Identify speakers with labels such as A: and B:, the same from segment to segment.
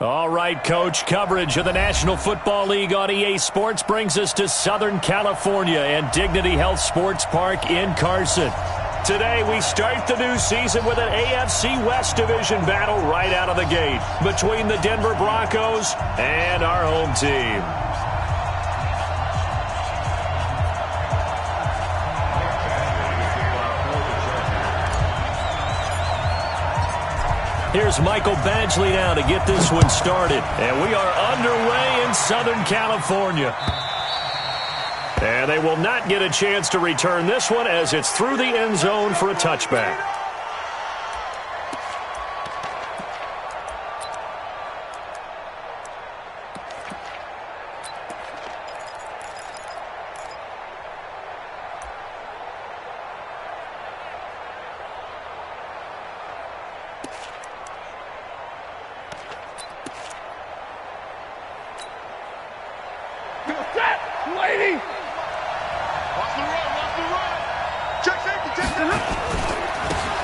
A: All right, Coach, coverage of the National Football League on EA Sports brings us to Southern California and Dignity Health Sports Park in Carson. Today, we start the new season with an AFC West Division battle right out of the gate between the Denver Broncos and our home team. Here's Michael Badgley now to get this one started. And we are underway in Southern California. And they will not get a chance to return this one as it's through the end zone for a touchback.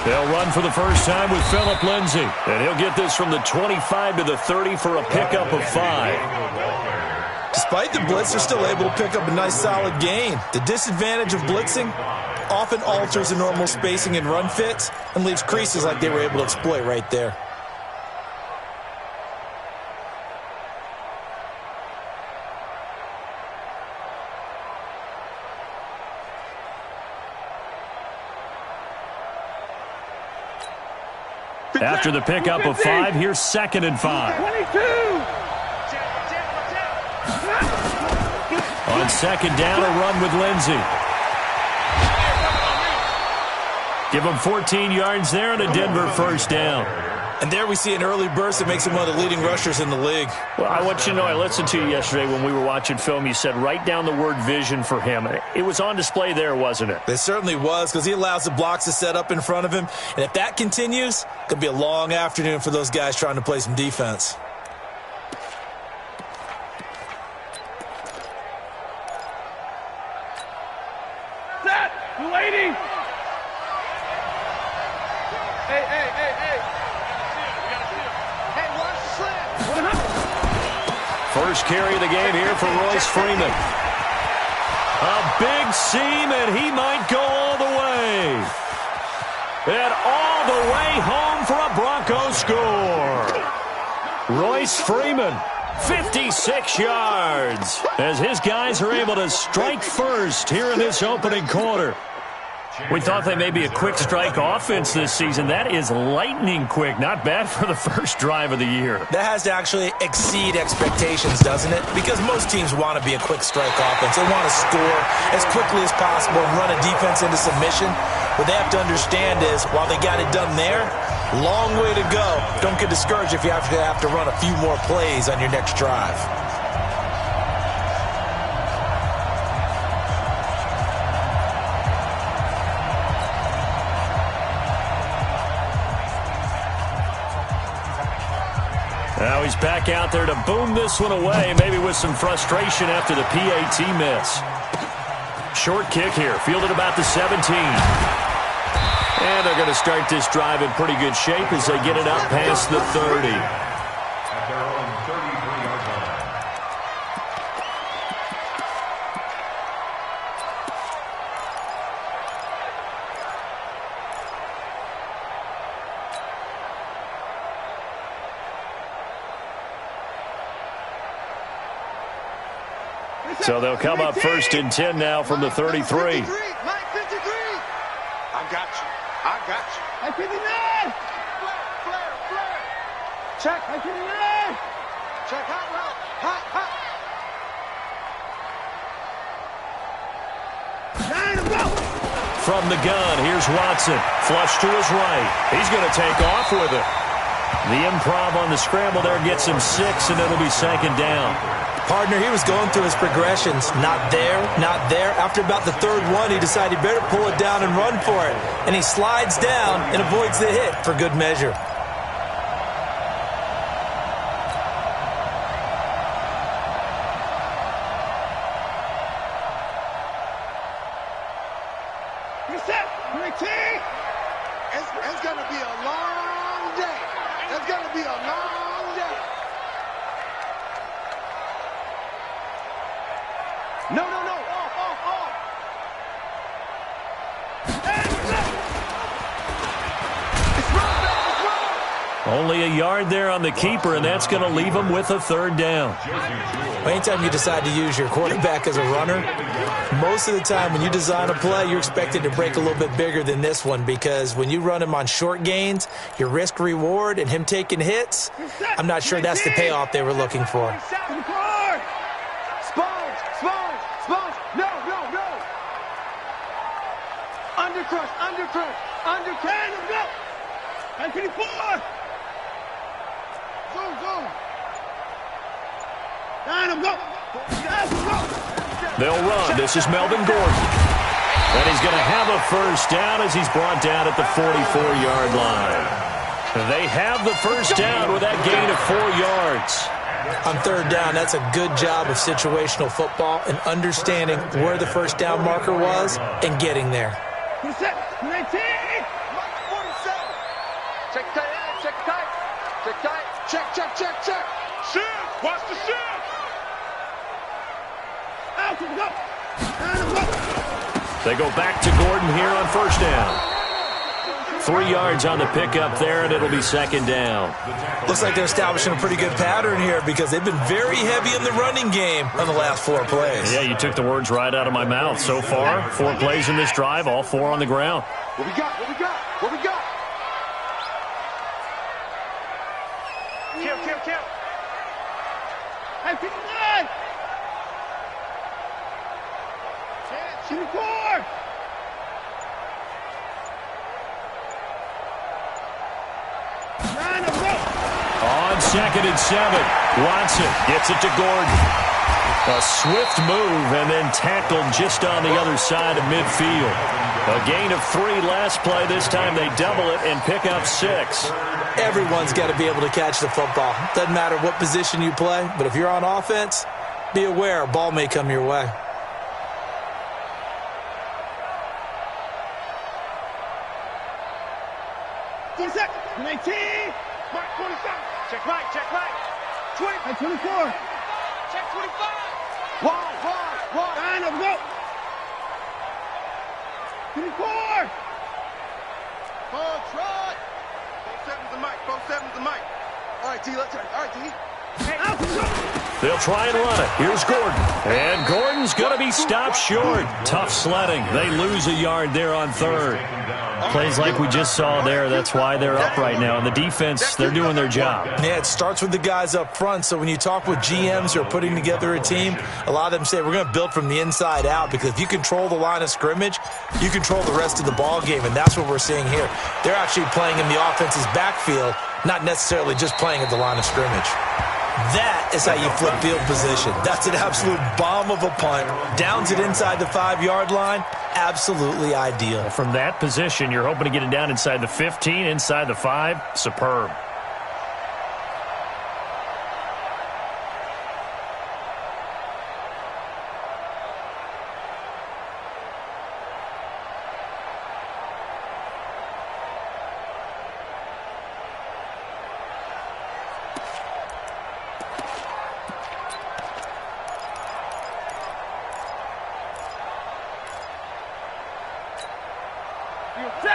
A: They'll run for the first time with Phillip Lindsay. And he'll get this from the 25 to the 30 for a pickup of 5.
B: Despite the blitz, they're still able to pick up a nice solid gain. The disadvantage of blitzing often alters the normal spacing and run fits and leaves creases like they were able to exploit right there.
A: After the pickup of 5, here's 2nd and 5.
C: 22.
A: On 2nd down, a run with Lindsay. Give him 14 yards there and a Denver first down.
B: And there we see an early burst that makes him one of the leading rushers in the league.
A: Well, I want you to know, I listened to you yesterday when we were watching film. You said write down the word vision for him. It was on display there, wasn't it?
B: It certainly was, because he allows the blocks to set up in front of him. And if that continues, it could be a long afternoon for those guys trying to play some defense.
C: Set. Waiting. Hey.
A: First carry of the game here for Royce Freeman. A big seam, and he might go all the way. And all the way home for a Broncos score. Royce Freeman, 56 yards, as his guys are able to strike first here in this opening quarter. We thought they may be a quick strike offense this season. That is lightning quick. Not bad for the first drive of the year.
B: That has to actually exceed expectations, doesn't it? Because most teams want to be a quick strike offense. They want to score as quickly as possible and run a defense into submission. What they have to understand is, while they got it done there, long way to go. Don't get discouraged if you have to run a few more plays on your next drive.
A: Now he's back out there to boom this one away, maybe with some frustration after the PAT miss. Short kick here, fielded about the 17. And they're going to start this drive in pretty good shape as they get it up past the 30. So they'll come up 1st and 10 now from the 33.
C: Mike 53. I got you. Mike 59. Flare. Check. Mike 59. Check. Hot. 9 to go.
A: From the gun, here's Watson. Flush to his right. He's going to take off with it. The improv on the scramble there gets him 6, and it'll be 2nd down.
B: Partner, he was going through his progressions. Not there. After about the 3rd one, he decided he better pull it down and run for it. And he slides down and avoids the hit for good measure.
C: It's going to be a long day. It's going to be a long day. No, no, no. Off.
A: Only a yard there on the keeper, and that's going to leave him with a third down.
B: Anytime you decide to use your quarterback as a runner, most of the time when you design a play, you're expected to break a little bit bigger than this one, because when you run him on short gains, your risk-reward and him taking hits, I'm not sure that's the payoff they were looking for.
C: Sponge. No. Undercrush. Go. 954. Zoom. Go.
A: They'll run. This is Melvin Gordon. And he's going to have a first down as he's brought down at the 44-yard line. They have the first down with that gain of 4 yards.
B: On third down, that's a good job of situational football and understanding where the first down marker was and getting there.
C: 19. Check tight. Shift. Watch the shift. Out to go.
A: They go back to Gordon here on first down. 3 yards on the pickup there, and it'll be second down.
B: Looks like they're establishing a pretty good pattern here, because they've been very heavy in the running game on the last 4 plays.
A: Yeah, you took the words right out of my mouth. So far, 4 plays in this drive, all 4 on the ground.
C: What we got? Kill. Hey, 59. 74.
A: On 2nd and 7, Watson gets it to Gordon. A swift move and then tackled just on the other side of midfield. A gain of 3 last play. This time they double it and pick up 6.
B: Everyone's got to be able to catch the football. Doesn't matter what position you play, but if you're on offense, be aware a ball may come your way.
C: Check 19. Mark 27. Check right. 20. 24. Check 25. Wide. Line up, go. 24. Trot. 4-7's the mic. All right, D, let's turn. All right, D.
A: They'll try and run it. Here's Gordon. And Gordon's going to be stopped short. Tough sledding. They lose a yard there on third. Plays like we just saw there. That's why they're up right now. And the defense, they're doing their job.
B: Yeah, it starts with the guys up front. So when you talk with GMs who are putting together a team, a lot of them say we're going to build from the inside out, because if you control the line of scrimmage, you control the rest of the ball game, and that's what we're seeing here. They're actually playing in the offense's backfield, not necessarily just playing at the line of scrimmage. That is how you flip field position. That's an absolute bomb of a punt. Downs it inside the 5-yard line. Absolutely ideal.
A: From that position, you're hoping to get it down inside the 15, inside the 5. Superb.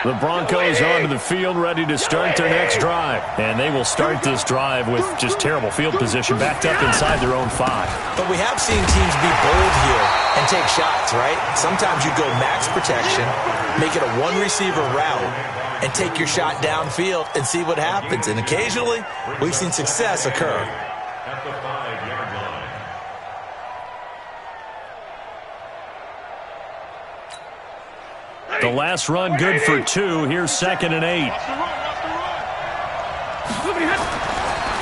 A: The Broncos onto the field, ready to start their next drive. And they will start this drive with just terrible field position, backed up inside their own 5.
B: But we have seen teams be bold here and take shots, right? Sometimes you go max protection, make it a 1-receiver route, and take your shot downfield and see what happens. And occasionally, we've seen success occur.
D: At the 5-yard line.
A: The last run good for 2. Here's 2nd and 8.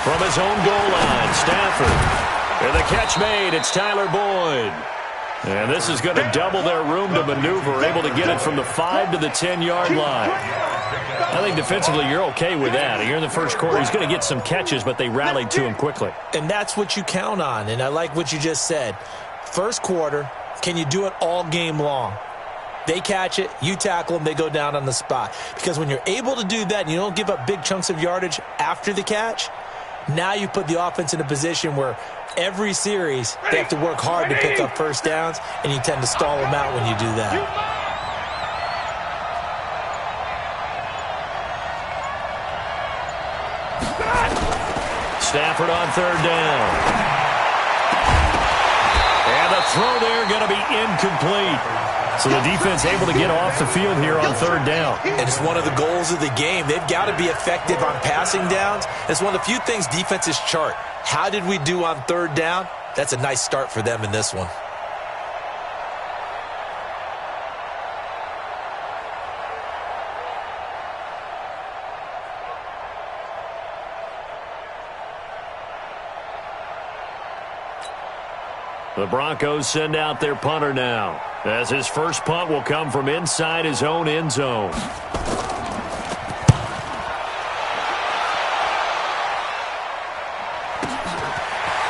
A: From his own goal line, Stafford. And the catch made. It's Tyler Boyd. And this is going to double their room to maneuver, able to get it from the 5 to the 10-yard line. I think defensively you're okay with that. Here in the first quarter, he's going to get some catches, but they rallied to him quickly.
B: And that's what you count on, and I like what you just said. First quarter, can you do it all game long? They catch it, you tackle them, they go down on the spot. Because when you're able to do that and you don't give up big chunks of yardage after the catch, Now you put the offense in a position where every series they have to work hard to pick up first downs, and you tend to stall them out when you do that.
A: Stafford on third down. And the throw there going to be incomplete. So the defense able to get off the field here on third down.
B: And it's one of the goals of the game. They've got to be effective on passing downs. It's one of the few things defenses chart. How did we do on third down? That's a nice start for them in this one.
A: The Broncos send out their punter now, as his first punt will come from inside his own end zone.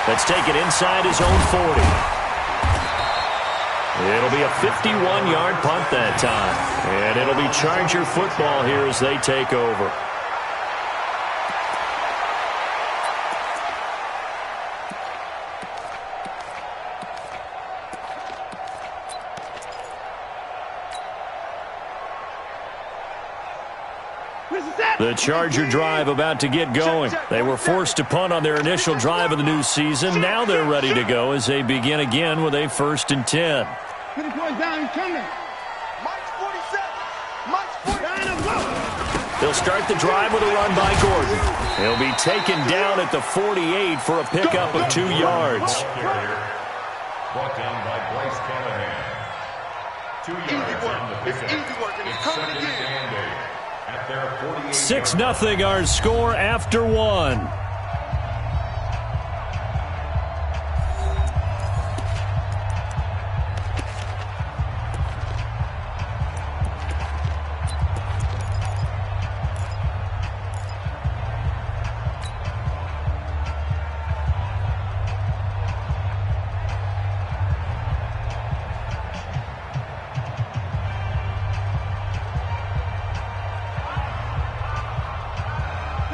A: Let's take it inside his own 40. It'll be a 51-yard punt that time, and it'll be Charger football here as they take over. The Charger drive about to get going. They were forced to punt on their initial drive of the new season. Now they're ready to go as they begin again with a 1st and 10. They'll start the drive with a run by Gordon. He'll be taken down at the 48 for a pickup of 2 yards.
D: Brought down by Bryce Callahan. 2 yards on the pickup. It's second and 8.
A: 6-0 our score after 1.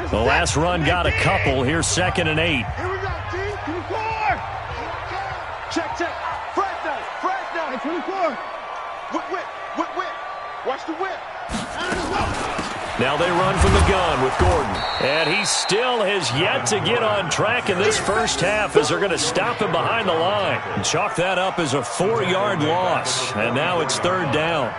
A: The last run got a couple. Here's 2nd and 8.
C: Here we go, T. 24. Check. Fresh down. 24. Whip. Watch the whip.
A: Now they run from the gun with Gordon. And he still has yet to get on track in this first half as they're going to stop him behind the line. And chalk that up as a 4-yard loss. And now it's 3rd down.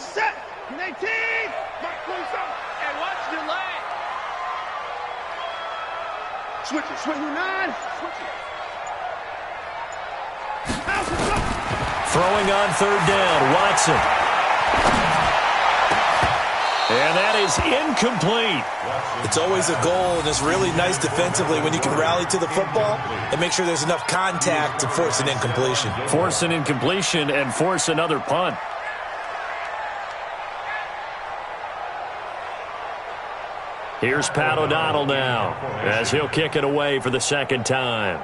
C: set. 18. Mark 27.
E: Hey, watch the leg.
C: Switch it. Switch it. 9. Switch it.
A: Throwing on third down, Watson. And that is incomplete.
B: It's always a goal, and it's really nice defensively when you can rally to the football and make sure there's enough contact to force an incompletion.
A: Force an incompletion and force another punt. Here's Pat O'Donnell now as he'll kick it away for the second time.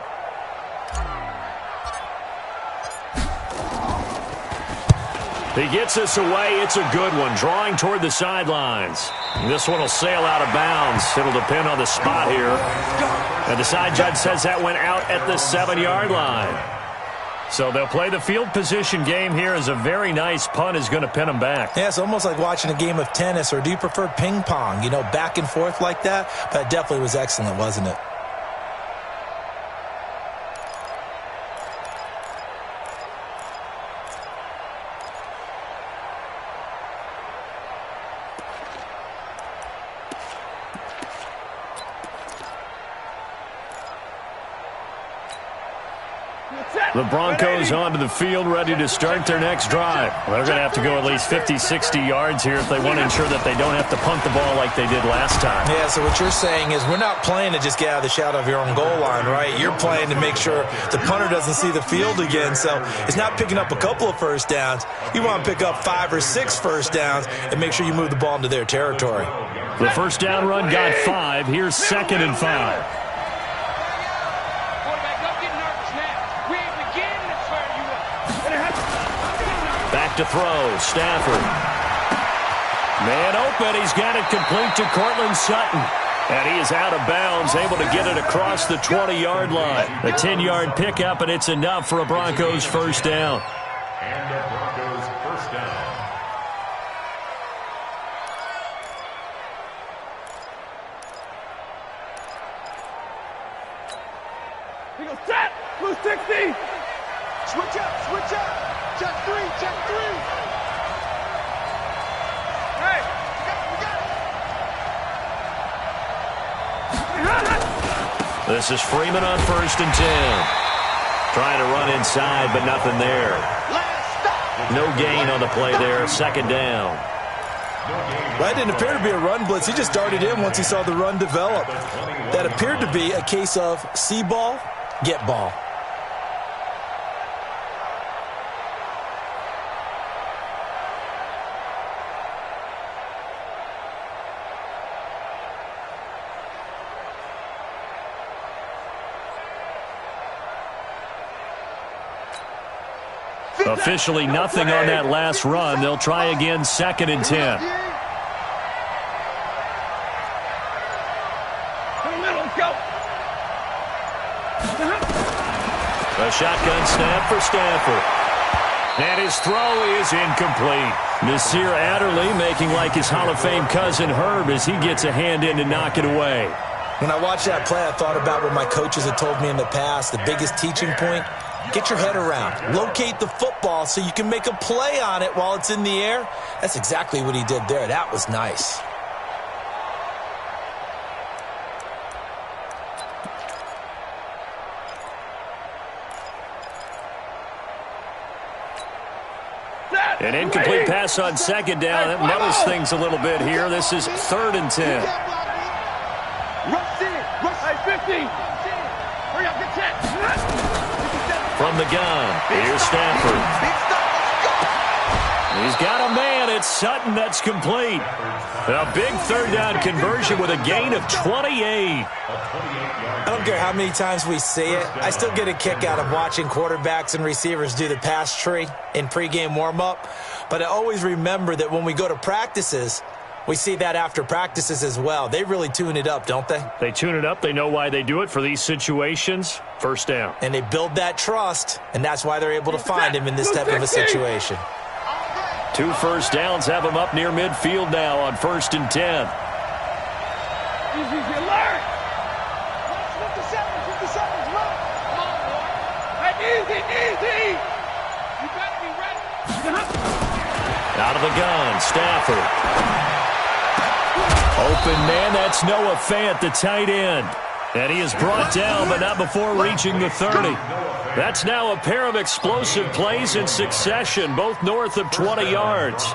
A: He gets us away. It's a good one. Drawing toward the sidelines. This one will sail out of bounds. It'll depend on the spot here. And the side judge says that went out at the 7-yard line. So they'll play the field position game here as a very nice punt is going to pin them back.
B: Yeah, it's almost like watching a game of tennis, or do you prefer ping pong? You know, back and forth like that? But it definitely was excellent, wasn't it?
A: The Broncos onto the field, ready to start their next drive. They're going to have to go at least 50, 60 yards here if they want to ensure that they don't have to punt the ball like they did last time.
B: Yeah, so what you're saying is we're not playing to just get out of the shadow of your own goal line, right? You're playing to make sure the punter doesn't see the field again. So it's not picking up a couple of first downs. You want to pick up 5 or 6 first downs and make sure you move the ball into their territory.
A: The first down run got 5. Here's 2nd and 5. To throw, Stafford. Man open, he's got it complete to Cortland Sutton. And he is out of bounds, able to get it across the 20-yard line. A 10-yard pickup, and it's enough for a Broncos first down.
D: And a Broncos first down.
C: He goes, set! Blue 60! Switch up! Check 3! Hey! We got it!
A: This is Freeman on 1st and 10. Trying to run inside, but nothing there. No gain on the play there. 2nd down.
B: That didn't appear to be a run blitz. He just darted in once he saw the run develop. That appeared to be a case of see ball, get ball.
A: Officially nothing on that last run. They'll try again, 2nd and 10. A shotgun snap for Stafford. And his throw is incomplete. Nasir Adderley making like his Hall of Fame cousin Herb as he gets a hand in to knock it away.
B: When I watched that play, I thought about what my coaches had told me in the past. The biggest teaching point, get your head around. Locate the football so you can make a play on it while it's in the air. That's exactly what he did there. That was nice.
A: An incomplete pass on 2nd down. That muddles things a little bit here. This is 3rd and 10.
C: Rush in! Rush 50! Hurry up, get checked!
A: From the gun, here's Stafford. He's got a man. It's Sutton. That's complete. A big 3rd down conversion with a gain of 28.
B: I don't care how many times we see it. I still get a kick out of watching quarterbacks and receivers do the pass tree in pregame warm-up. But I always remember that when we go to practices, we see that after practices as well. They really tune it up, don't they?
A: They tune it up. They know why they do it for these situations. First down.
B: And they build that trust, and that's why they're able to find him in this type of a situation.
A: 2 first downs have him up near midfield now on 1st and 10.
C: Easy, alert! 57's run! Come on, boy! Hey, easy! You better be ready!
A: Out of the the gun. Stafford. Open man, that's Noah Fant, the tight end. And he is brought down, but not before reaching the 30. That's now a pair of explosive plays in succession, both north of 20 yards.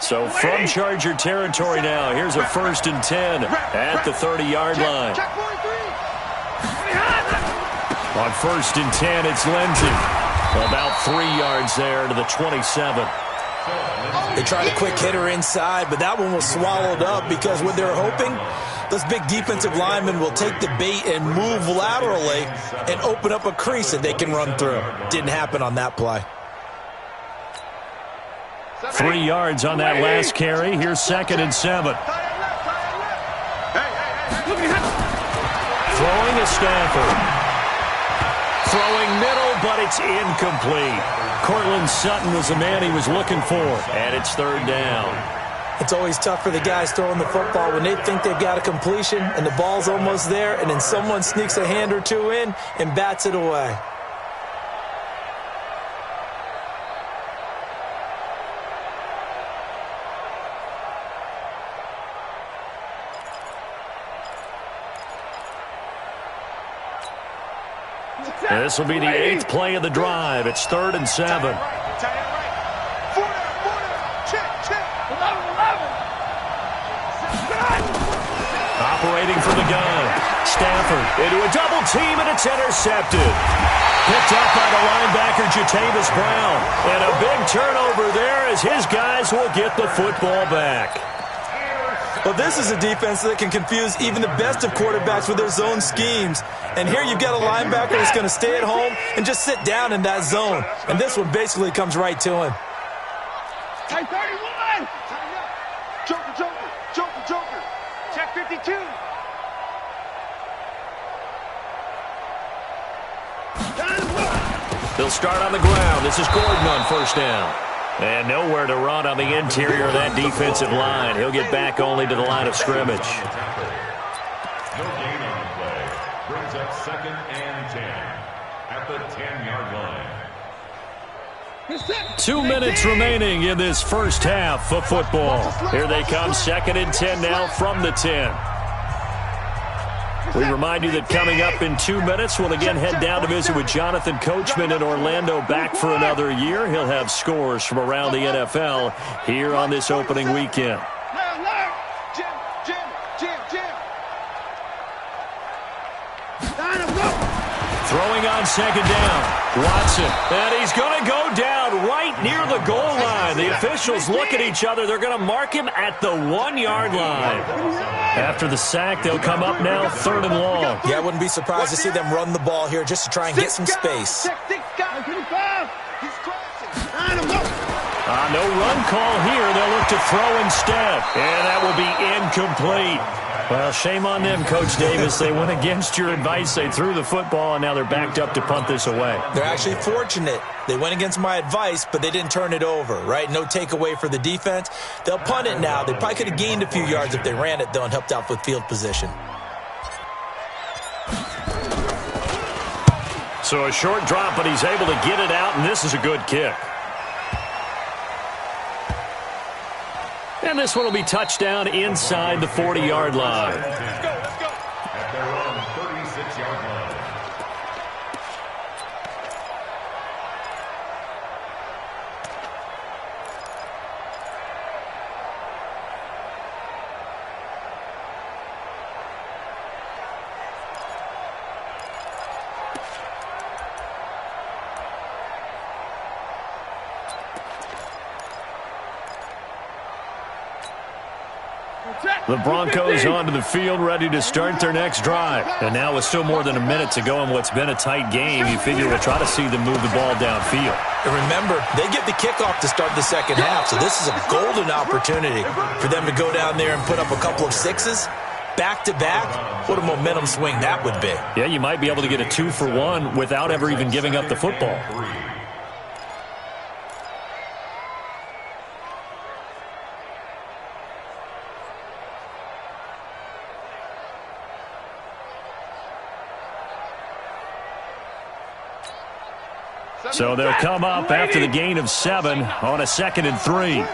A: So from Charger territory now, here's a 1st and 10 at the 30-yard line. On 1st and 10, it's Lindsey. About 3 yards there to the 27.
B: They tried a quick hitter inside, but that one was swallowed up because what they're hoping, those big defensive linemen will take the bait and move laterally and open up a crease that they can run through. Didn't happen on that play.
A: 3 yards on that last carry. Here's 2nd and 7. Throwing a Stafford. Throwing middle, but it's incomplete. Cortland Sutton was the man he was looking for, and it's 3rd down.
B: It's always tough for the guys throwing the football when they think they've got a completion and the ball's almost there, and then someone sneaks a hand or two in and bats it away.
A: This will be the 8th play of the drive. It's 3rd and 7. Operating from the gun. Stafford into a double team, and it's intercepted. Picked up by the linebacker, Jatavis Brown. And a big turnover there as his guys will get the football back.
B: Well, this is a defense that can confuse even the best of quarterbacks with their zone schemes. And here you've got a linebacker who's going to stay at home and just sit down in that zone. And this one basically comes right to him.
C: Tight 31! Joker, Joker, Joker, Joker. Check 52.
A: They'll start on the ground. This is Gordon on 1st down. And nowhere to run on the interior of that defensive line. He'll get back only to the line of scrimmage.
D: No gain on the play. Brings up 2nd and 10 at the 10-yard line.
A: 2 minutes remaining in this first half of football. Here they come, 2nd and 10 now from the 10. We remind you that coming up in 2 minutes, we'll again head down to visit with Jonathan Coachman in Orlando, back for another year. He'll have scores from around the NFL here on this opening weekend. Throwing on 2nd down. Watson. And he's going to go down right near the goal line. The officials look at each other. They're going to mark him at the 1-yard line. After the sack, they'll come up now 3rd and long.
B: Yeah, I wouldn't be surprised to see them run the ball here just to try and get some space.
A: No run call here. They'll look to throw instead. And that will be incomplete. Well, shame on them, Coach Davis. They went against your advice. They threw the football, and now they're backed up to punt this away.
B: They're actually fortunate. They went against my advice, but they didn't turn it over, right? No takeaway for the defense. They'll punt it now. They probably could have gained a few yards if they ran it, though, and helped out with field position.
A: So a short drop, but he's able to get it out, and this is a good kick. And this one will be touchdown inside the 40-yard line.
D: Let's go. At their own 36-yard line.
A: The Broncos onto the field, ready to start their next drive. And now with still more than a minute to go in what's been a tight game, you figure we'll try to see them move the ball downfield.
B: And remember, they get the kickoff to start the second half, so this is a golden opportunity for them to go down there and put up a couple of sixes back-to-back. What a momentum swing that would be.
A: Yeah, you might be able to get a 2-for-1 without ever even giving up the football. So they'll come up after the gain of 7 on a 2nd and 3.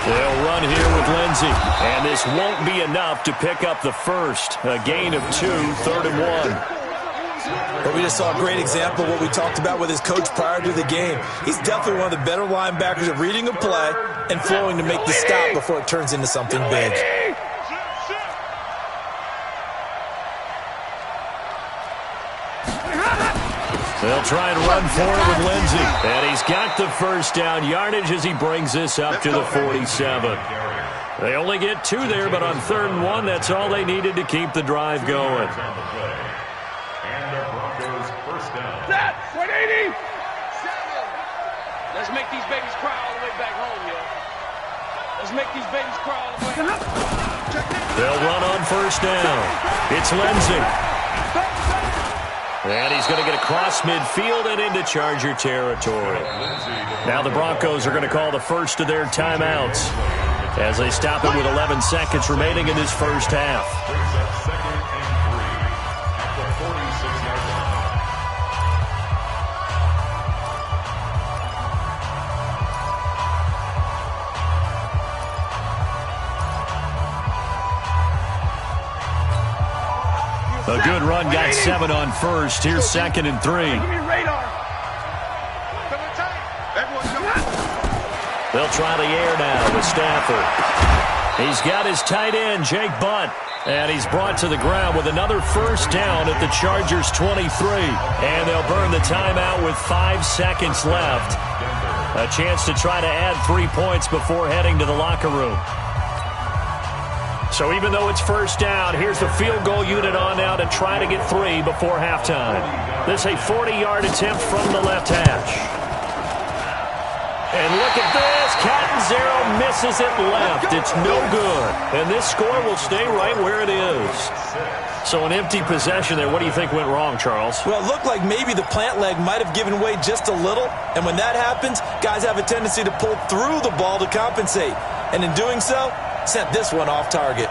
A: They'll run here with Lindsey. And this won't be enough to pick up the first. A gain of 2, 3rd and 1.
B: But we just saw a great example of what we talked about with his coach prior to the game. He's definitely one of the better linebackers at reading a play and flowing to make the stop before it turns into something big.
A: They'll try and run for it with Lindsey. And he's got the first down yardage as he brings this up to the 47. They only get 2 there, but on 3rd and 1, that's all they needed to keep the drive going.
D: And the Broncos first down.
C: Set! 180! Let's make these babies cry all the way back home, yo. Let's make these babies cry all the way home.
A: They'll run on first down. It's Lindsey. And he's going to get across midfield and into Charger territory. Now the Broncos are going to call the first of their timeouts as they stop it with 11 seconds remaining in this first half.
D: Brings up 2nd and 3 at the 46-yard line.
A: A good run, got 7 on first. Here's 2nd and 3.
C: Give me radar.
A: They'll try the air now with Stafford. He's got his tight end, Jake Butt. And he's brought to the ground with another first down at the Chargers' 23. And they'll burn the timeout with 5 seconds left. A chance to try to add 3 points before heading to the locker room. So even though it's first down, here's the field goal unit on now to try to get 3 before halftime. This is a 40-yard attempt from the left hash. And look at this. Catanzaro misses it left. It's no good. And this score will stay right where it is. So an empty possession there. What do you think went wrong, Charles?
B: Well, it looked like maybe the plant leg might have given way just a little. And when that happens, guys have a tendency to pull through the ball to compensate. And in doing so, sent this one off target.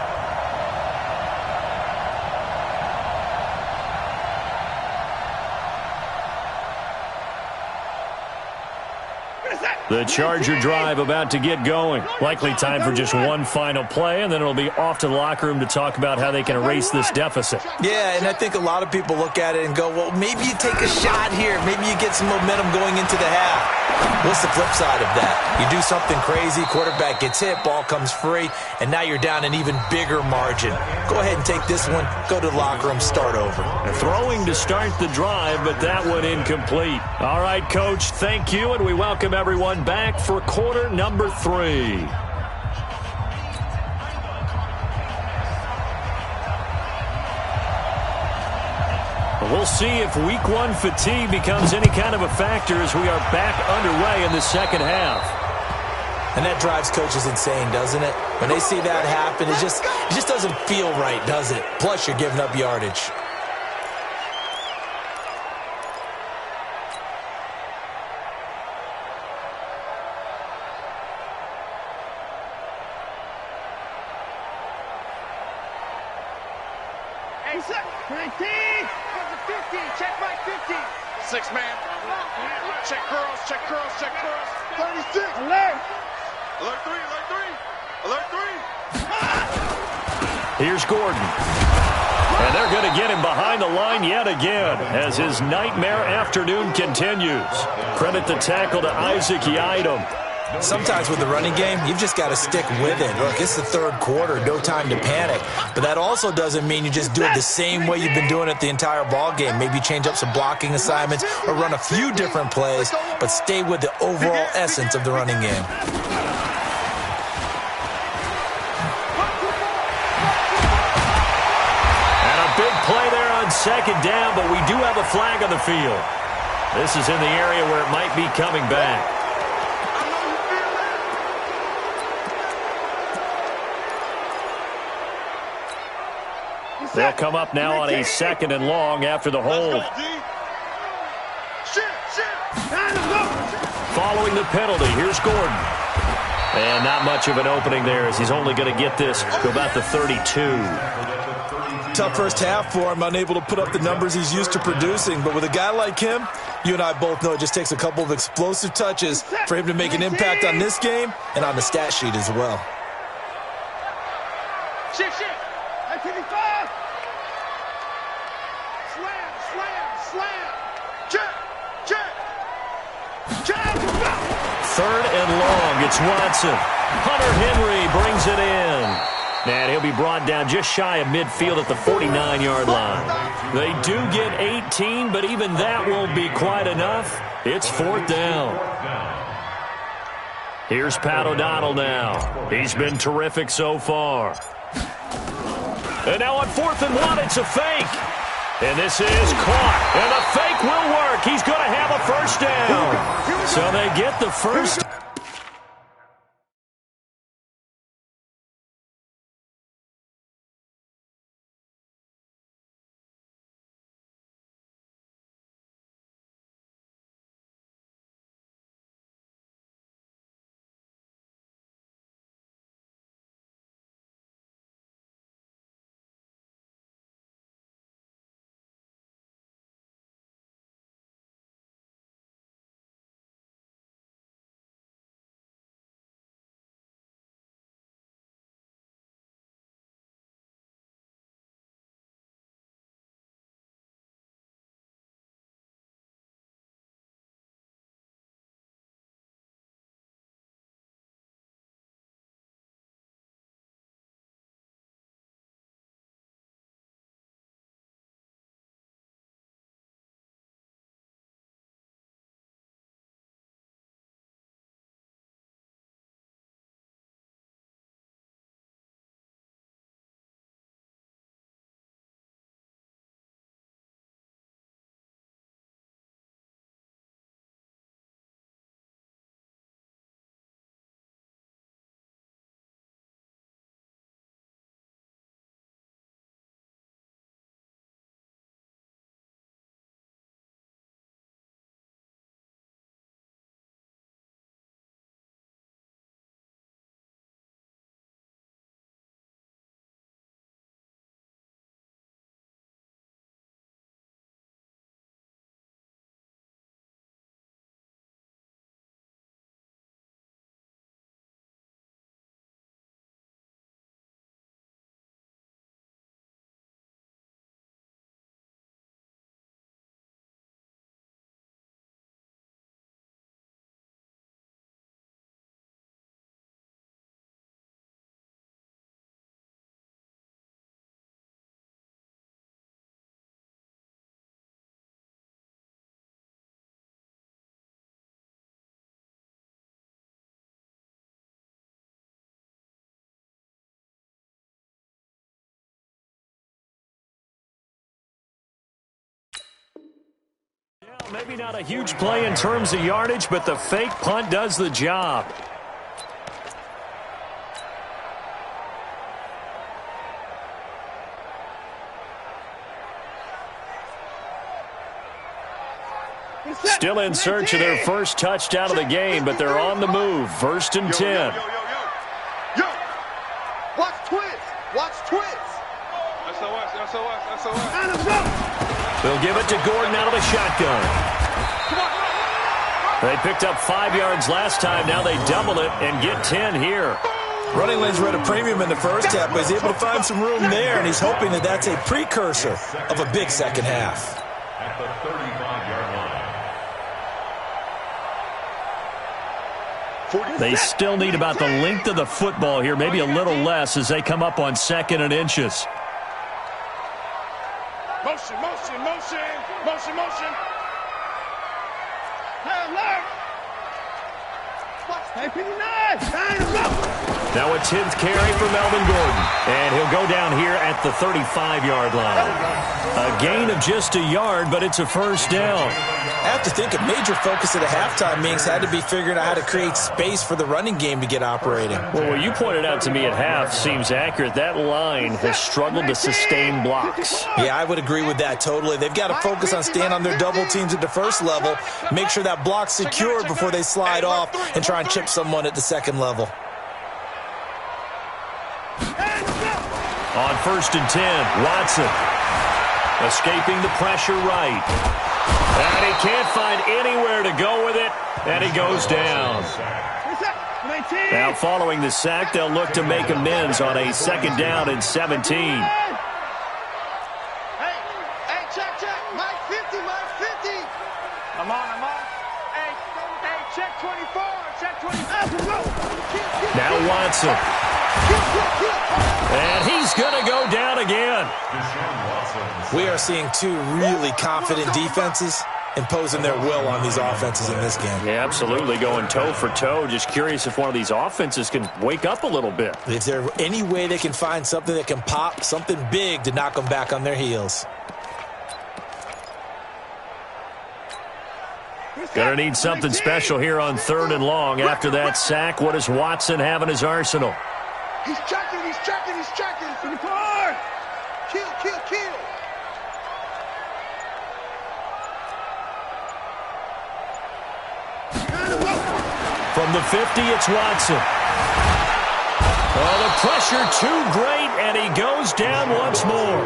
A: The Charger drive about to get going. Likely time for just one final play, and then it'll be off to the locker room to talk about how they can erase this deficit.
B: Yeah, and I think a lot of people look at it and go, well, maybe you take a shot here. Maybe you get some momentum going into the half. What's the flip side of that? You do something crazy, quarterback gets hit, ball comes free, and now you're down an even bigger margin. Go ahead and take this one, go to the locker room, start over.
A: Throwing to start the drive, but that one incomplete. All right, Coach, thank you, and we welcome everyone back for quarter number 3. We'll see if week 1 fatigue becomes any kind of a factor as we are back underway in the second half.
B: And that drives coaches insane, doesn't it? When they see that happen, it just doesn't feel right, does it? Plus, you're giving up yardage.
C: Hey, 19! 50, check my 50. 6 man. Check curls, check curls, check curls. 36. Alert. Alert 3, alert 3. Alert 3.
A: Here's Gordon. And they're going to get him behind the line yet again as his nightmare afternoon continues. Credit the tackle to Isaac Yiadom.
B: Sometimes with the running game, you've just got to stick with it. Look, it's the third quarter, no time to panic. But that also doesn't mean you just do it the same way you've been doing it the entire ball game. Maybe change up some blocking assignments or run a few different plays, but stay with the overall essence of the running game.
A: And a big play there on second down, but we do have a flag on the field. This is in the area where it might be coming back. They'll come up now on a 2nd and long after the hold. Following the penalty, here's Gordon. And not much of an opening there as he's only going to get this to about the 32.
B: Tough first half for him, unable to put up the numbers he's used to producing. But with a guy like him, you and I both know it just takes a couple of explosive touches for him to make an impact on this game and on the stat sheet as well.
C: Shift. 55. Slam. Check.
A: Third and long. It's Watson. Hunter Henry brings it in. And he'll be brought down just shy of midfield at the 49-yard line. They do get 18, but even that won't be quite enough. It's fourth down. Here's Pat O'Donnell now. He's been terrific so far. And now on 4th and 1, it's a fake. And this is caught. And the fake will work. He's going to have a first down. So they get the first. Maybe not a huge play in terms of yardage, but the fake punt does the job. Still in search of their first touchdown of the game, but they're on the move. 1st and 10.
C: Yo. Watch twist. SOS.
A: They'll give it to Gordon out of the shotgun. They picked up 5 yards last time. Now they double it and get 10 here.
B: Running lanes were at a premium in the first half, but he's able to find some room there, and he's hoping that that's a precursor of a big second half.
D: At the 35-yard line.
A: They still need about the length of the football here, maybe a little less as they come up on 2nd and inches.
C: Motion.
A: Now a 10th carry for Melvin Gordon. And he'll go down here at the 35-yard line. A gain of just a yard, but it's a first down.
B: I have to think a major focus at a halftime means had to be figuring out how to create space for the running game to get operating.
A: Well, what you pointed out to me at half seems accurate. That line has struggled to sustain blocks.
B: Yeah, I would agree with that totally. They've got to focus on staying on their double teams at the first level, make sure that block's secured before they slide off and try and chip someone at the second level.
A: On 1st and 10. Watson escaping the pressure right. And he can't find anywhere to go with it, and he goes down. Now, following the sack, they'll look to make amends on a 2nd down and 17.
C: Hey, check. Mike 50. I'm on. Hey, check 24. Check 24.
A: Now Watson. And he's going to go down again.
B: We are seeing two really confident defenses imposing their will on these offenses in this game.
A: Yeah, absolutely, going toe for toe. Just curious if one of these offenses can wake up a little bit.
B: Is there any way they can find something that can pop, something big to knock them back on their heels?
A: Gonna need something special here on 3rd and long. After that sack, what does Watson have in his arsenal?
C: He's checking. 24. Kill.
A: From the 50, it's Watson. Oh, the pressure too great, and he goes down once more.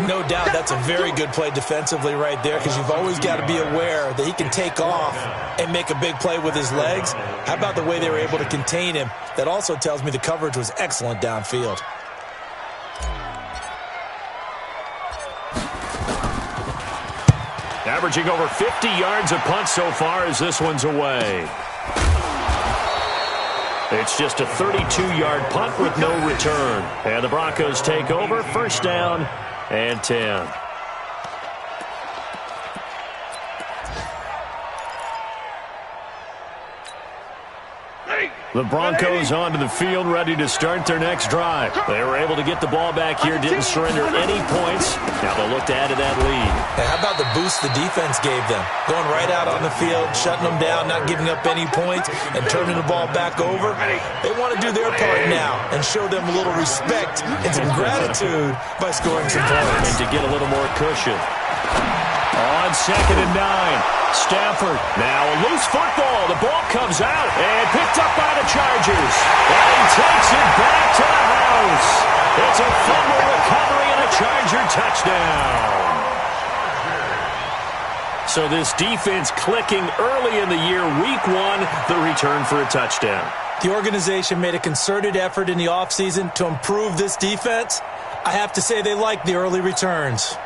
B: No doubt that's a very good play defensively right there, because you've always got to be aware that he can take off and make a big play with his legs. How about the way they were able to contain him? That also tells me the coverage was excellent downfield.
A: Averaging over 50 yards a punt so far as this one's away. It's just a 32-yard punt with no return. And the Broncos take over, 1st down and 10. The Broncos onto the field, ready to start their next drive. They were able to get the ball back here, didn't surrender any points. Now they'll look to add to that lead.
B: And how about the boost the defense gave them? Going right out on the field, shutting them down, not giving up any points, and turning the ball back over. They want to do their part now and show them a little respect and some gratitude by scoring some points.
A: And to get a little more cushion. On 2nd and 9. Stafford, now a loose football. The ball comes out and picked up by the Chargers. And he takes it back to the house. It's a fumble recovery and a Charger touchdown. So this defense clicking early in the year, week 1, the return for a touchdown.
B: The organization made a concerted effort in the offseason to improve this defense. I have to say they like the early returns.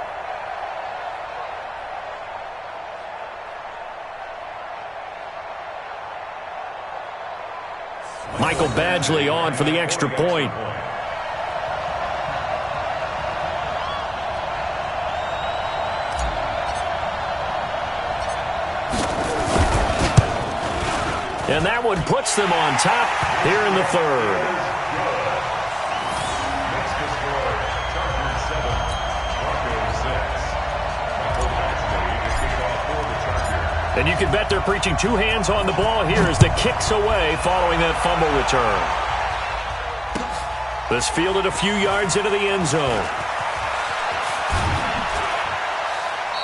A: Michael Badgley on for the extra point. And that one puts them on top here in the 3rd. And you can bet they're preaching 2 hands on the ball here as the kick's away following that fumble return. This fielded a few yards into the end zone.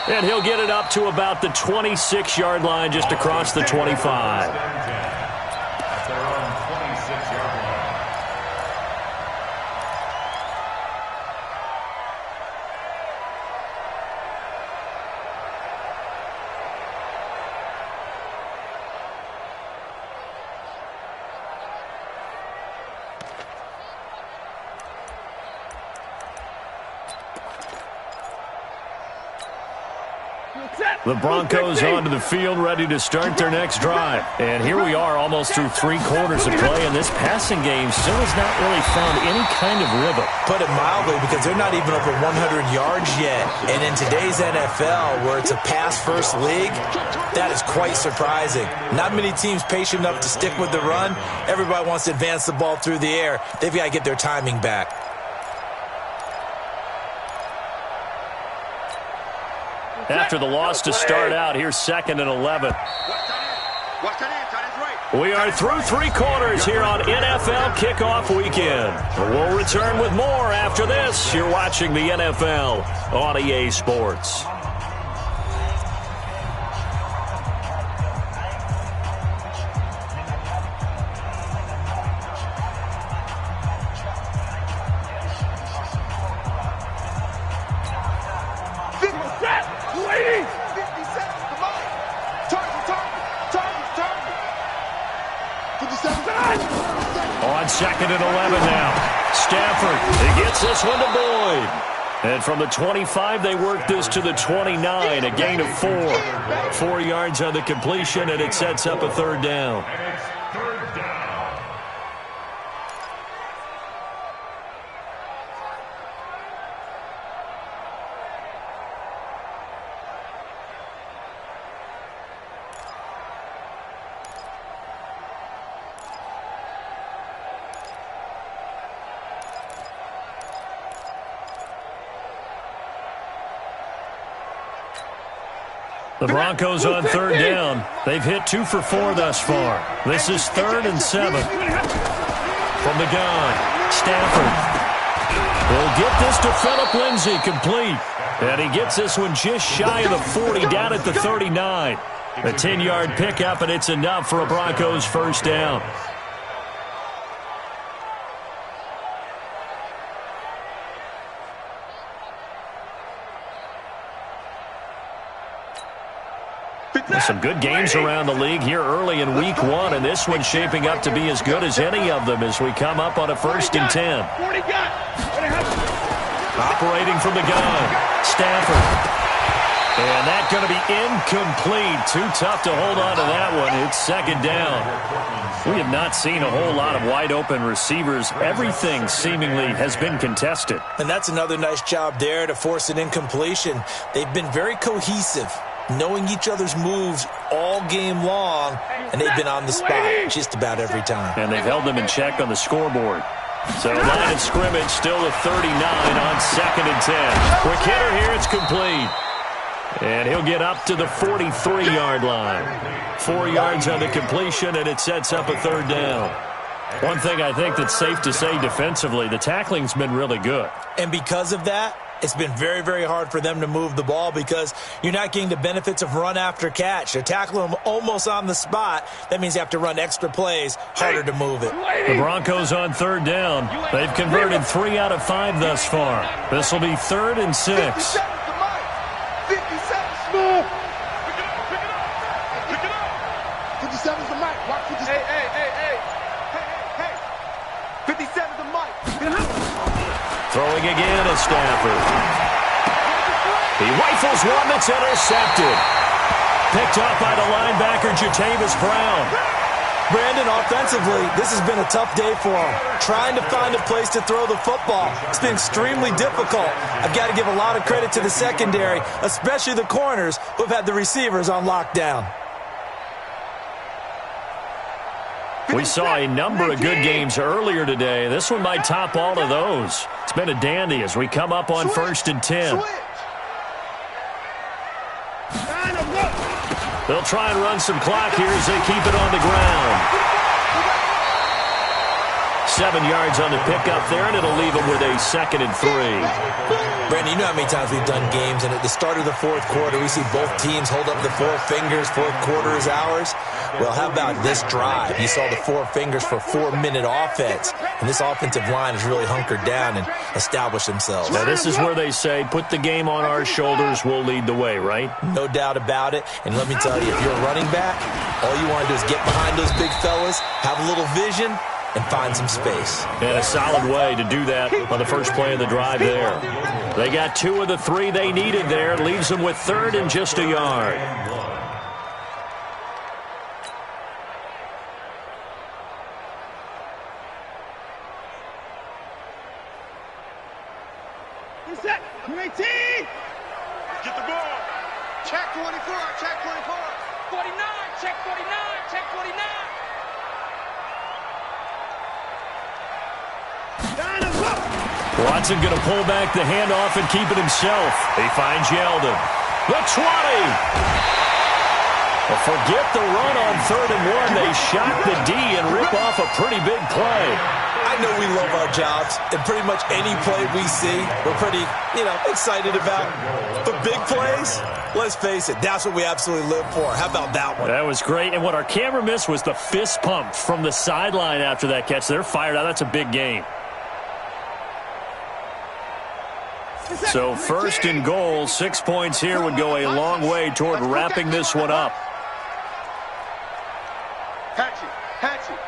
A: And he'll get it up to about the 26-yard line, just across the 25. The Broncos onto the field, ready to start their next drive. And here we are, almost through 3 quarters of play, and this passing game still has not really found any kind of rhythm.
B: Put it mildly, because they're not even over 100 yards yet. And in today's NFL, where it's a pass-first league, that is quite surprising. Not many teams patient enough to stick with the run. Everybody wants to advance the ball through the air. They've got to get their timing back.
A: After the loss to start out, here's 2nd and 11. We are through 3 quarters here on NFL Kickoff Weekend. We'll return with more after this. You're watching the NFL on EA Sports. 2nd and 11 now. Stafford, he gets this one to Boyd. And from the 25, they work this to the 29, a gain of 4. 4 yards on the completion, and it sets up a 3rd down.
D: And it's 3rd down.
A: The Broncos on 3rd down. They've hit 2 for 4 thus far. This is 3rd and 7. From the gun, Stafford. They'll get this to Phillip Lindsay, complete. And he gets this one just shy of the 40, down at the 39. A 10-yard pickup, and it's enough for a Broncos 1st down. Some good games around the league here early in week 1, and this one's shaping up to be as good as any of them as we come up on a 1st and 10. Operating from the gun, Stafford. And that's going to be incomplete. Too tough to hold on to that one. It's 2nd down. We have not seen a whole lot of wide-open receivers. Everything seemingly has been contested.
B: And that's another nice job there to force an incompletion. They've been very cohesive, knowing each other's moves all game long, and they've been on the spot just about every time.
A: And they've held them in check on the scoreboard. So line of scrimmage still at 39 on 2nd and 10. Quick hitter here, it's complete. And he'll get up to the 43-yard line. 4 yards on the completion, and it sets up a 3rd down. One thing I think that's safe to say defensively, the tackling's been really good.
B: And because of that, it's been very, very hard for them to move the ball because you're not getting the benefits of run after catch. They're tackling them almost on the spot. That means you have to run extra plays, harder to move it.
A: The Broncos on 3rd down. They've converted 3 out of 5 thus far. This will be 3rd and 6.
C: 57 small. Pick it up. 57's the mic. Watch 57. Hey. 57's the mic.
A: Throwing again is Stafford. He rifles one that's intercepted. Picked up by the linebacker, Jatavis Brown.
B: Brandon, offensively, this has been a tough day for him. Trying to find a place to throw the football. It's been extremely difficult. I've got to give a lot of credit to the secondary, especially the corners who've had the receivers on lockdown.
A: We saw a number of good games earlier today. This one might top all of those. It's been a dandy as we come up on 1st and 10. They'll try and run some clock here as they keep it on the ground. 7 yards on the pickup there, and it'll leave them with a 2nd and 3.
B: Brandon, you know how many times we've done games, and at the start of the 4th quarter, we see both teams hold up the 4 fingers, 4th quarter is ours. Well, how about this drive? You saw the 4 fingers for 4-minute offense, and this offensive line has really hunkered down and established themselves.
A: Now, this is where they say, put the game on our shoulders, we'll lead the way, right?
B: No doubt about it, and let me tell you, if you're a running back, all you want to do is get behind those big fellas, have a little vision, and find some space.
A: And a solid way to do that on the first play of the drive there. They got 2 of the 3 they needed there. Leaves them with 3rd and just a yard.
C: Set. 18. Get the ball. Check 24. Check 24. 49. Check 49. Check 49.
A: Watson going to pull back the handoff and keep it himself. He finds Yeldon. The 20. Well, forget the run on 3rd and 1. They shock the D and rip off a pretty big play.
B: I know we love our jobs, and pretty much any play we see, we're pretty, excited about. But big plays, let's face it, that's what we absolutely live for. How about that one?
A: That was great, and what our camera missed was the fist pump from the sideline after that catch. They're fired out. That's a big game. So 1st and goal, 6 points here would go a long way toward wrapping this one up.
C: Hatchet.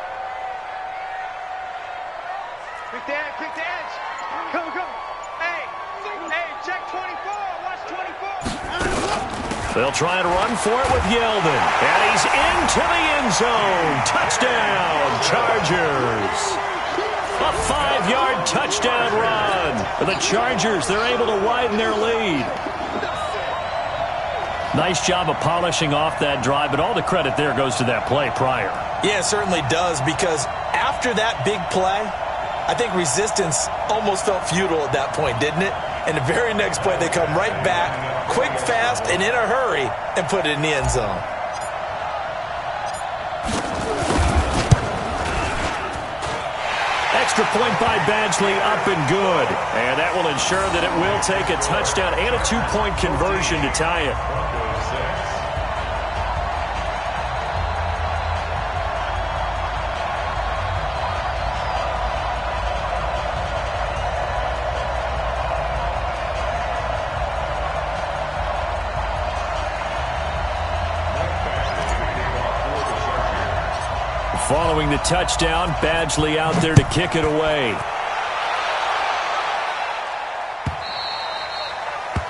A: They'll try and run for it with Yeldon. And he's into the end zone. Touchdown, Chargers. A 5-yard touchdown run. For the Chargers, they're able to widen their lead. Nice job of polishing off that drive, but all the credit there goes to that play prior.
B: Yeah, it certainly does, because after that big play, I think resistance almost felt futile at that point, didn't it? And the very next play, they come right back, quick, fast, and in a hurry, and put it in the end zone.
A: Extra point by Badgley, up and good. And that will ensure that it will take a touchdown and a 2-point conversion to tie it. Following the touchdown, Badgley out there to kick it away.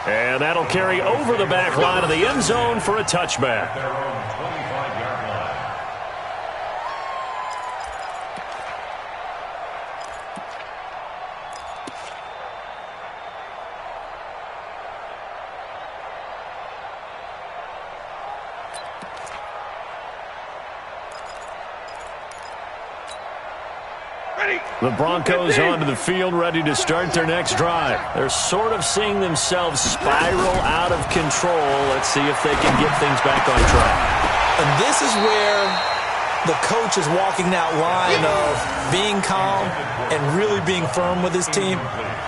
A: And that'll carry over the back line of the end zone for a touchback. The Broncos onto the field, ready to start their next drive. They're sort of seeing themselves spiral out of control. Let's see if they can get things back on track.
B: And this is where the coach is walking that line of being calm and really being firm with his team.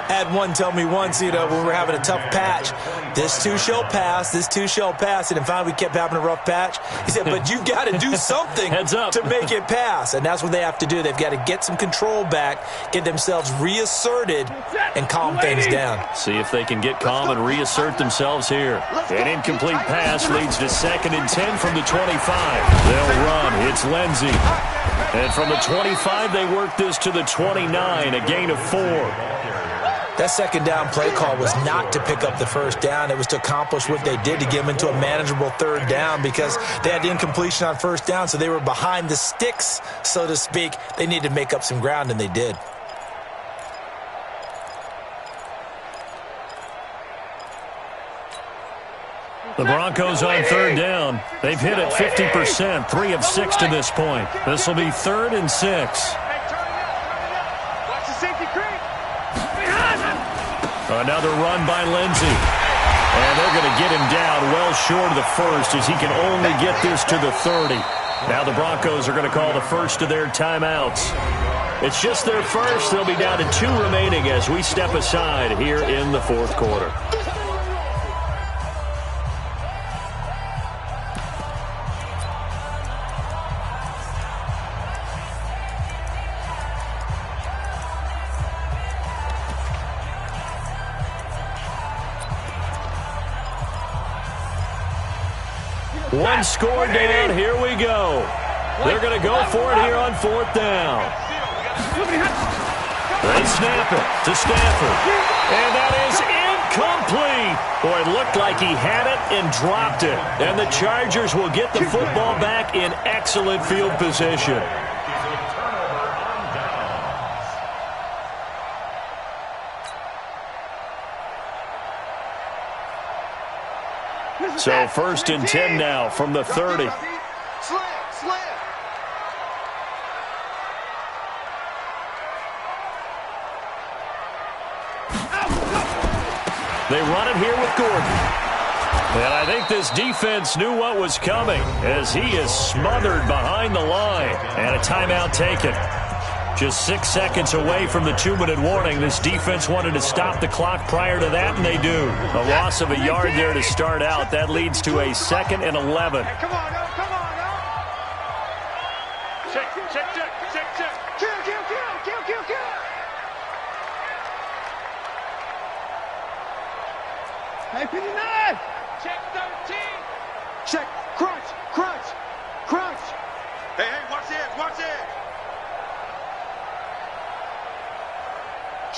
B: I had one tell me once, when we were having a tough patch, this too shall pass, this too shall pass. And finally we kept having a rough patch. He said, but you've got to do something
A: Heads up.
B: to make it pass. And that's what they have to do. They've got to get some control back, get themselves reasserted, and calm things down.
A: See if they can get calm and reassert themselves here. An incomplete pass leads to 2nd and 10 from the 25. They'll run. It's Lindsey. And from the 25, they work this to the 29, a gain of 4.
B: That second down play call was not to pick up the first down. It was to accomplish what they did, to get them into a manageable third down, because they had the incompletion on first down, so they were behind the sticks, so to speak. They needed to make up some ground, and they did.
A: The Broncos on third down. They've hit it 50%, 3 of 6 to this point. This will be 3rd and 6. Another run by Lindsey. And they're going to get him down well short of the first, as he can only get this to the 30. Now the Broncos are going to call the first of their timeouts. It's just their first. They'll be down to 2 remaining as we step aside here in the 4th quarter. One score down. Here we go. They're going to go for it here on 4th down. They snap it to Stafford. And that is incomplete. Boy, it looked like he had it and dropped it. And the Chargers will get the football back in excellent field position. So 1st and 10 now from the 30. They run it here with Gordon. And I think this defense knew what was coming, as he is smothered behind the line. And a timeout taken. Just 6 seconds away from the 2-minute warning. This defense wanted to stop the clock prior to that, and they do. A loss of a yard there to start out. That leads to a 2nd and 11.
C: Hey, come on, no, come on, no. Check. Kill. Hey, 59. Check 13. Check. Crunch. Hey, watch it.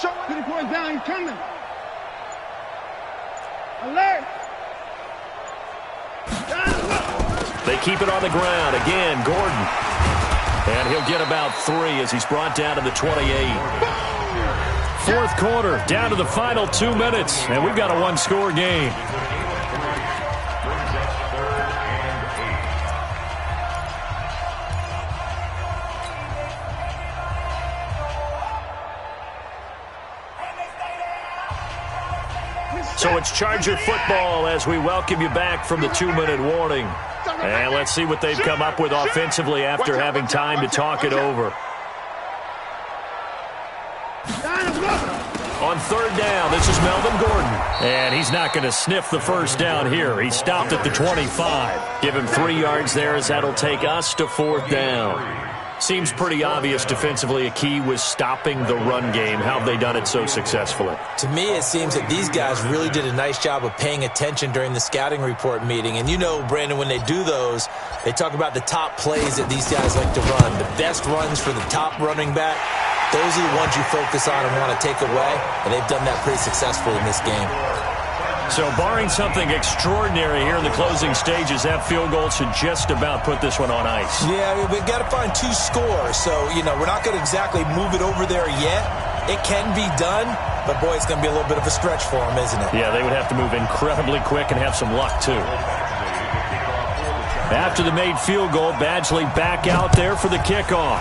C: Show 3 points down, he's coming. Alert.
A: keep it on the ground. Again, Gordon. And he'll get about 3 as he's brought down to the 28. Fourth quarter, down to the final 2 minutes, and we've got a one-score game. So it's Charger football as we welcome you back from the 2-minute warning. And let's see what they've come up with offensively after having time to talk it over. On third down, this is Melvin Gordon. And he's not going to sniff the first down here. He stopped at the 25. Give him 3 yards there as that'll take us to fourth down. Seems pretty obvious defensively a key was stopping the run game. How have they done it so successfully?
B: To me, it seems that these guys really did a nice job of paying attention during the scouting report meeting. And you know, Brandon, when they do those, they talk about the top plays that these guys like to run. The best runs for the top running back, those are the ones you focus on and want to take away. And they've done that pretty successfully in this game.
A: So barring something extraordinary here in the closing stages, that field goal should just about put this one on ice.
B: Yeah, we've got to find 2 scores. So, you know, we're not going to exactly move it over there yet. It can be done, but, boy, it's going to be a little bit of a stretch for them, isn't it?
A: Yeah, they would have to move incredibly quick and have some luck, too. After the made field goal, Badgley back out there for the kickoff.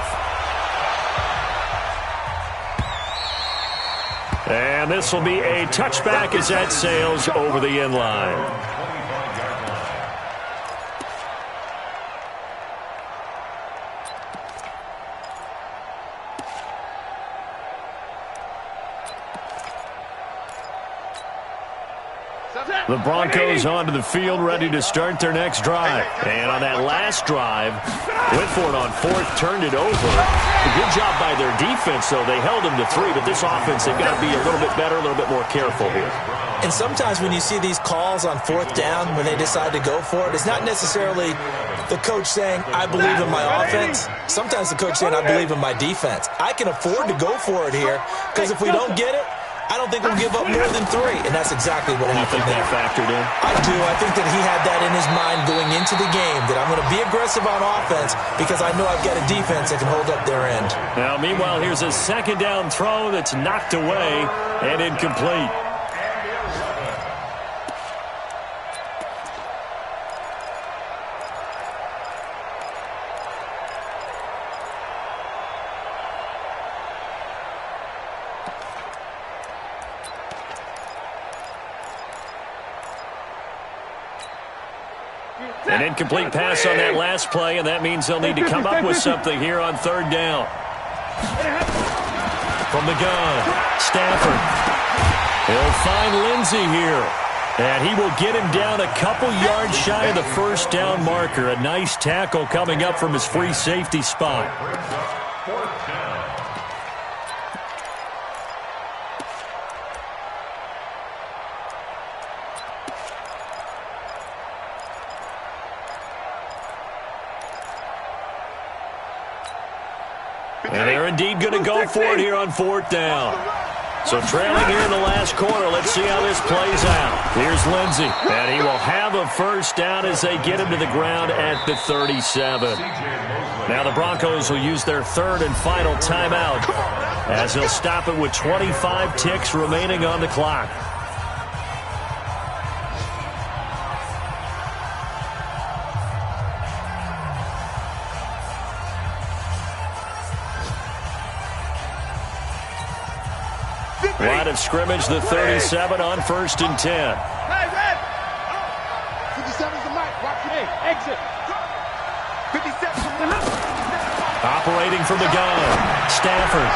A: And this will be a touchback as that sails over the end line. The Broncos onto the field, ready to start their next drive. And on that last drive, went for it on fourth, turned it over. A good job by their defense, though. They held them to 3, but this offense, they've got to be a little bit better, a little bit more careful here.
B: And sometimes when you see these calls on fourth down, when they decide to go for it, it's not necessarily the coach saying, I believe in my offense. Sometimes the coach saying, I believe in my defense. I can afford to go for it here, because if we don't get it, I don't think we'll give up more than 3, and that's exactly what happened there.
A: You think that factored in?
B: I do. I think that he had that in his mind going into the game, that I'm going to be aggressive on offense because I know I've got a defense that can hold up their end.
A: Now, meanwhile, here's a second down throw that's knocked away and incomplete. An incomplete pass on that last play, and that means they'll need to come up with something here on third down. From the gun, Stafford. He'll find Lindsey here. And he will get him down a couple yards shy of the first down marker. A nice tackle coming up from his free safety spot. And they're indeed going to go for it here on fourth down. So trailing here in the last quarter, let's see how this plays out. Here's Lindsey, and he will have a first down as they get him to the ground at the 37. Now the Broncos will use their third and final timeout as they'll stop it with 25 ticks remaining on the clock. Line of scrimmage, the 37 on first and 10.
C: Hey, Red! 57's the mic. Watch your exit. 57.
A: Operating from the gun, Stafford.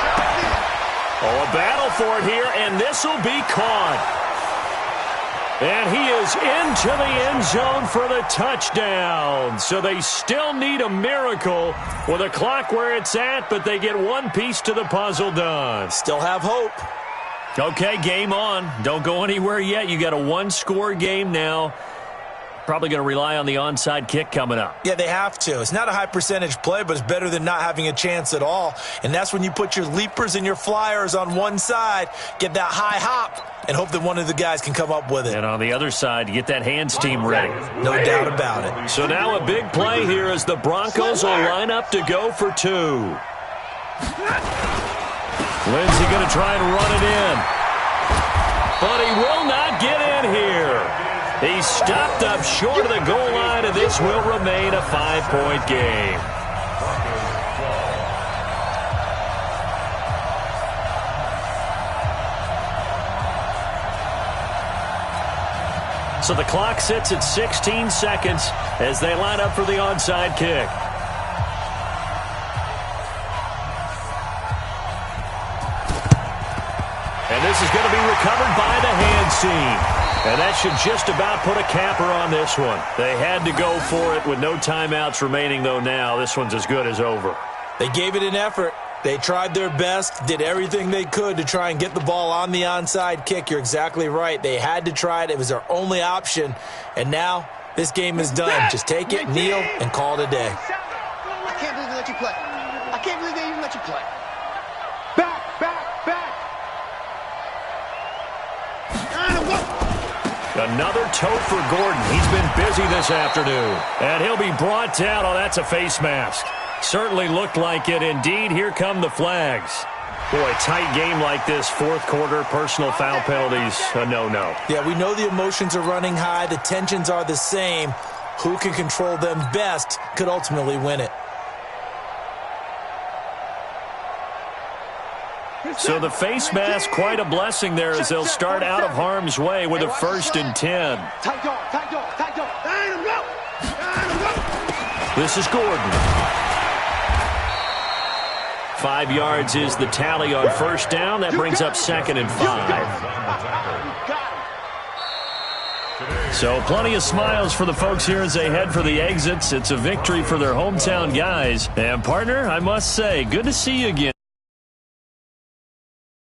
A: Oh, a battle for it here, and this will be caught. And he is into the end zone for the touchdown. So they still need a miracle with a clock where it's at, but they get one piece to the puzzle done.
B: Still have hope.
A: Okay, game on. Don't go anywhere yet. You got a one-score game now. Probably going to rely on the onside kick coming up.
B: Yeah, they have to. It's not a high percentage play, but it's better than not having a chance at all. And that's when you put your leapers and your flyers on one side, get that high hop, and hope that one of the guys can come up with it.
A: And on the other side, get that hands team ready.
B: No doubt about it.
A: So now a big play here as the Broncos will line up to go for 2. Lindsay going to try and run it in. But he will not get in here. He's stopped up short of the goal line, and this will remain a 5-point game. So the clock sits at 16 seconds as they line up for the onside kick. And this is going to be recovered by the hands team. And that should just about put a capper on this one. They had to go for it with no timeouts remaining, though now. This one's as good as over.
B: They gave it an effort. They tried their best, did everything they could to try and get the ball on the onside kick. You're exactly right. They had to try it. It was their only option. And now this game is done. Just take it, kneel, and call it a day.
C: I can't believe they let you play. I can't believe they even let you play.
A: Another tote for Gordon. He's been busy this afternoon. And he'll be brought down. Oh, that's a face mask. Certainly looked like it. Indeed, here come the flags. Boy, tight game like this, fourth quarter, personal foul penalties, a no-no.
B: Yeah, we know the emotions are running high. The tensions are the same. Who can control them best could ultimately win it.
A: So the face mask, quite a blessing there as they'll start out of harm's way with a 1st and 10.
C: Tight dog.
A: This is Gordon. 5 yards is the tally on 1st down. That brings up 2nd and 5. So plenty of smiles for the folks here as they head for the exits. It's a victory for their hometown guys. And partner, I must say, good to see you again.